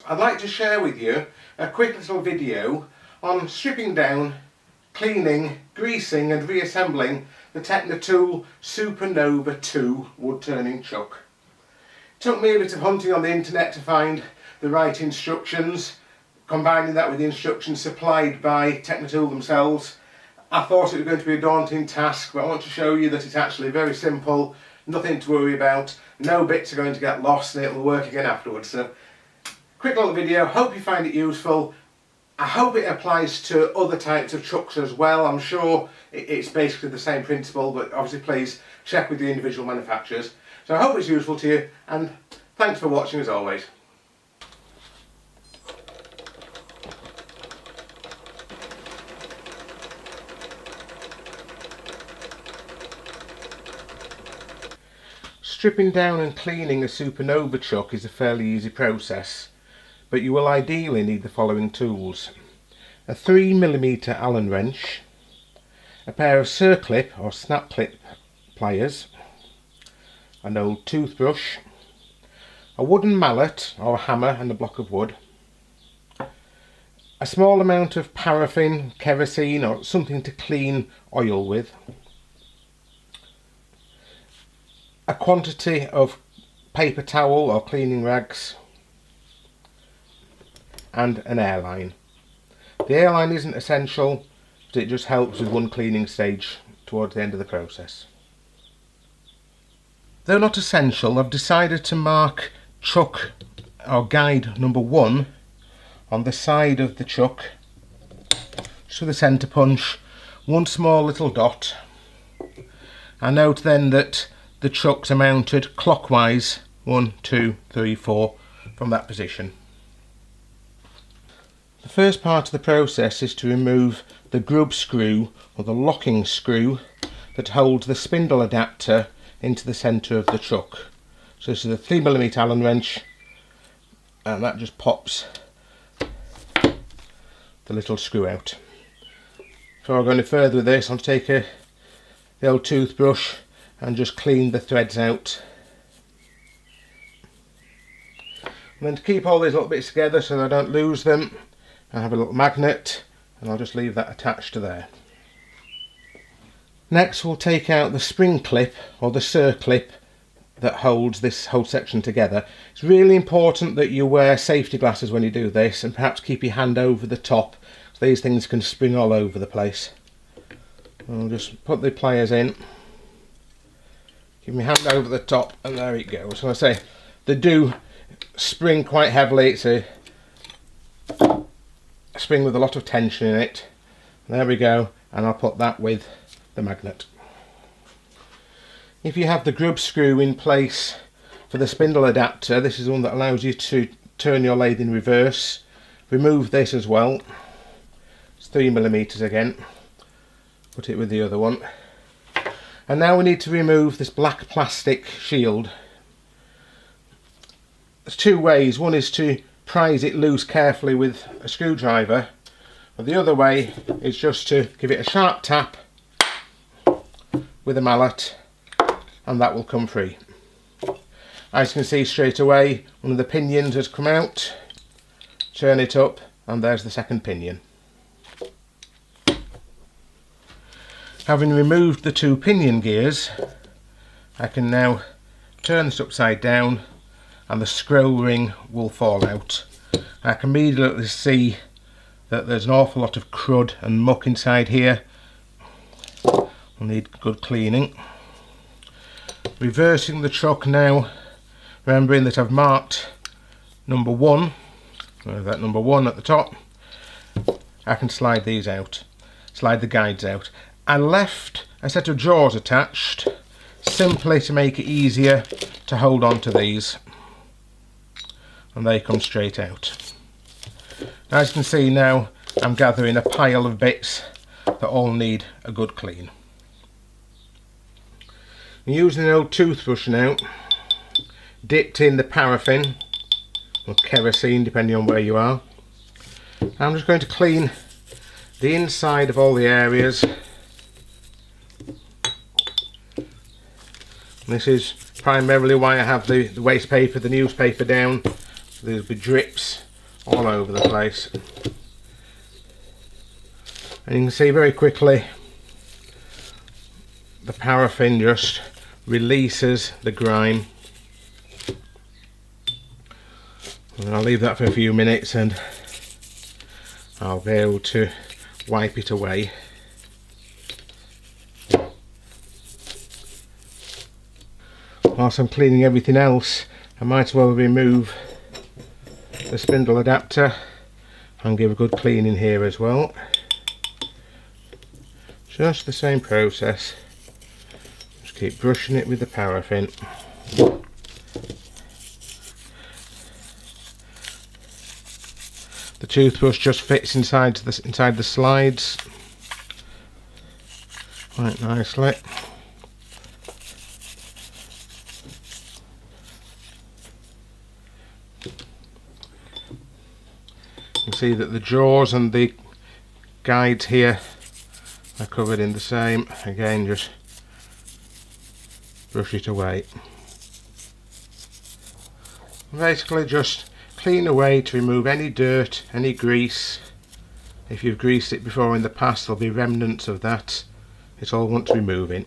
I'd like to share with you a quick little video on stripping down, cleaning, greasing and reassembling the Teknatool SupaNova2 wood turning chuck. It took me a bit of hunting on the internet to find the right instructions, combining that with the instructions supplied by Teknatool themselves. I thought it was going to be a daunting task, but I want to show you that it's actually very simple, nothing to worry about, no bits are going to get lost and it will work again afterwards. So, quick little video, hope you find it useful. I hope it applies to other types of chucks as well. I'm sure it's basically the same principle, but obviously please check with the individual manufacturers. So I hope it's useful to you, and thanks for watching as always. Stripping down and cleaning a SupaNova chuck is a fairly easy process, but you will ideally need the following tools: a 3mm Allen wrench, a pair of circlip or snap clip pliers, an old toothbrush, a wooden mallet or hammer and a block of wood, a small amount of paraffin, kerosene or something to clean oil with, a quantity of paper towel or cleaning rags, and an airline. The airline isn't essential, but it just helps with one cleaning stage towards the end of the process. Though not essential, I've decided to mark chuck or guide number 1 on the side of the chuck, just with a centre punch, one small little dot. I note then that the chucks are mounted clockwise 1, 2, 3, 4 from that position. The first part of the process is to remove the grub screw or the locking screw that holds the spindle adapter into the centre of the chuck. So this is a 3mm Allen wrench, and that just pops the little screw out. Before I go any further with this, I'll take the old toothbrush and just clean the threads out. And then to keep all these little bits together so that I don't lose them, I have a little magnet and I'll just leave that attached to there. Next we'll take out the spring clip or the circlip that holds this whole section together. It's really important that you wear safety glasses when you do this, and perhaps keep your hand over the top, so these things can spring all over the place. I'll just put the pliers in, give my hand over the top, and there it goes. So I say they do spring quite heavily. It's a spring with a lot of tension in it. There we go, and I'll put that with the magnet. If you have the grub screw in place for the spindle adapter, this is the one that allows you to turn your lathe in reverse. Remove this as well. It's 3mm again. Put it with the other one. And now we need to remove this black plastic shield. There's two ways. One is to prise it loose carefully with a screwdriver, but the other way is just to give it a sharp tap with a mallet, and that will come free. As you can see straight away, one of the pinions has come out. Turn it up and there's the second pinion. Having removed the two pinion gears, I can now turn this upside down and the scroll ring will fall out. I can immediately see that there's an awful lot of crud and muck inside here. We'll need good cleaning. Reversing the chuck now, remembering that I've marked number 1, that number 1 at the top. I can slide these out, slide the guides out. I left a set of jaws attached simply to make it easier to hold on to these, and they come straight out. As you can see now, I'm gathering a pile of bits that all need a good clean. I'm using an old toothbrush now, dipped in the paraffin or kerosene depending on where you are. I'm just going to clean the inside of all the areas. This is primarily why I have the waste paper, the newspaper down. So there'll be drips all over the place. And you can see very quickly the paraffin just releases the grime. And I'll leave that for a few minutes and I'll be able to wipe it away. Whilst I'm cleaning everything else, I might as well remove the spindle adapter and give a good clean in here as well. Just the same process. Just keep brushing it with the paraffin. The toothbrush just fits inside the slides quite nicely. You can see that the jaws and the guides here are covered in the same. Again, just brush it away. Basically just clean away to remove any dirt, any grease. If you've greased it before in the past, there'll be remnants of that. It's all wants removing.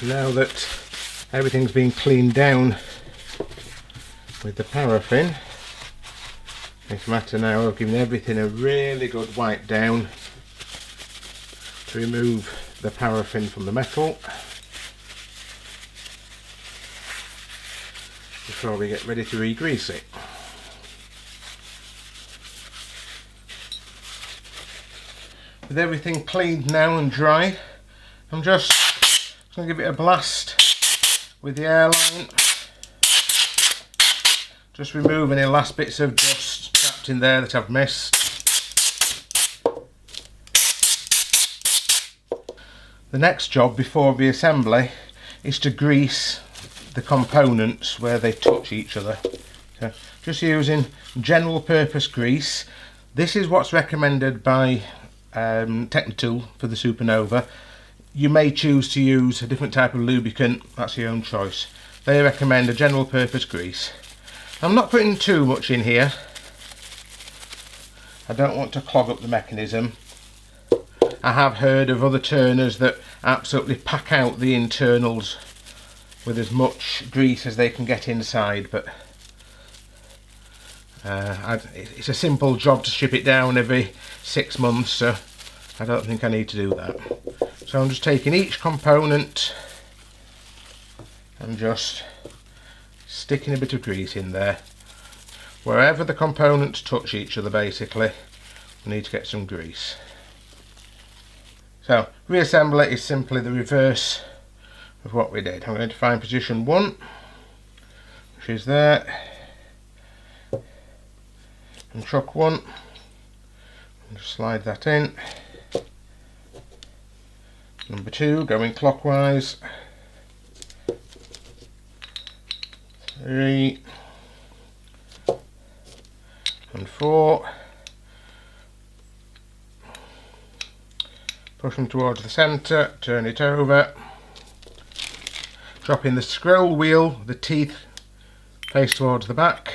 Now that everything's been cleaned down with the paraffin, it's a matter now of giving everything a really good wipe down to remove the paraffin from the metal before we get ready to re-grease it. With everything cleaned now and dry, I'm just going to give it a blast with the airline. Just remove any last bits of dust trapped in there that I've missed. The next job before reassembly is to grease the components where they touch each other. So just using general purpose grease. This is what's recommended by Teknatool for the Supernova. You may choose to use a different type of lubricant, that's your own choice. They recommend a general purpose grease. I'm not putting too much in here. I don't want to clog up the mechanism. I have heard of other turners that absolutely pack out the internals with as much grease as they can get inside, but it's a simple job to strip it down every 6 months, so I don't think I need to do that. So I'm just taking each component and just sticking a bit of grease in there. Wherever the components touch each other, basically, we need to get some grease. So reassemble it is simply the reverse of what we did. I'm going to find position 1, which is there, and chuck 1, and just slide that in. Number 2 going clockwise, 3 and 4, push them towards the centre, turn it over, drop in the scroll wheel, the teeth face towards the back,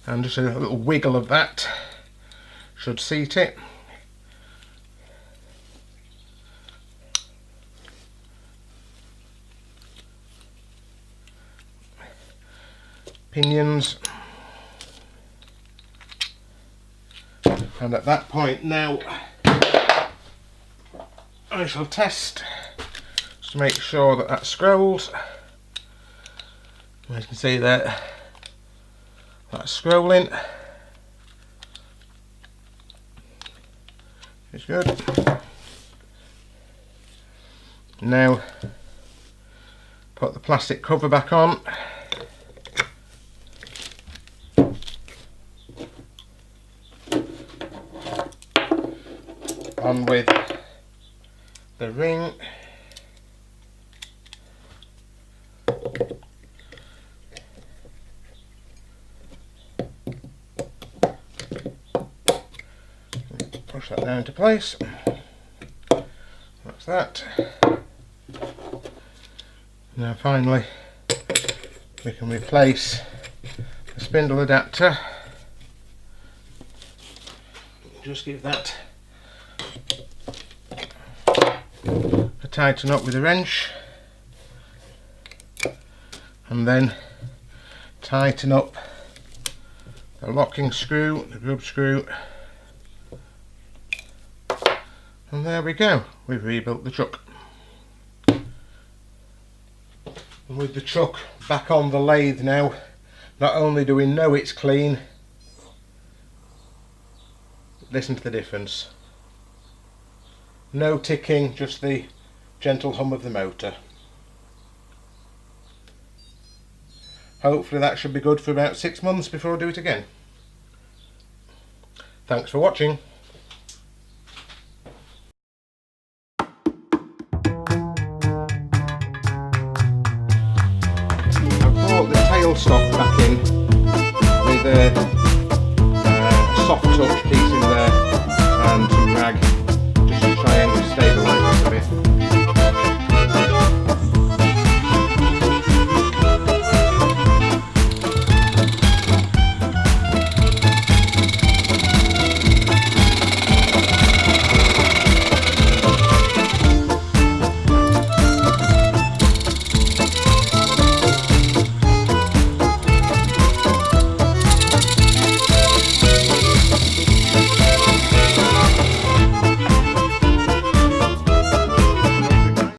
and just a little wiggle of that should seat it. Pinions, and at that point now I shall test just to make sure that that scrolls. As you can see there, that's scrolling. It's good. Now put the plastic cover back on. On with the ring, that now into place. That's that. Now finally we can replace the spindle adapter. Just give that a tighten up with a wrench, and then tighten up the locking screw, the grub screw, and there we go, we've rebuilt the chuck. And with the chuck back on the lathe now, not only do we know it's clean, listen to the difference. No ticking, just the gentle hum of the motor. Hopefully that should be good for about 6 months before I do it again. Thanks for watching. I've brought the tailstock back in with a soft touch piece in there and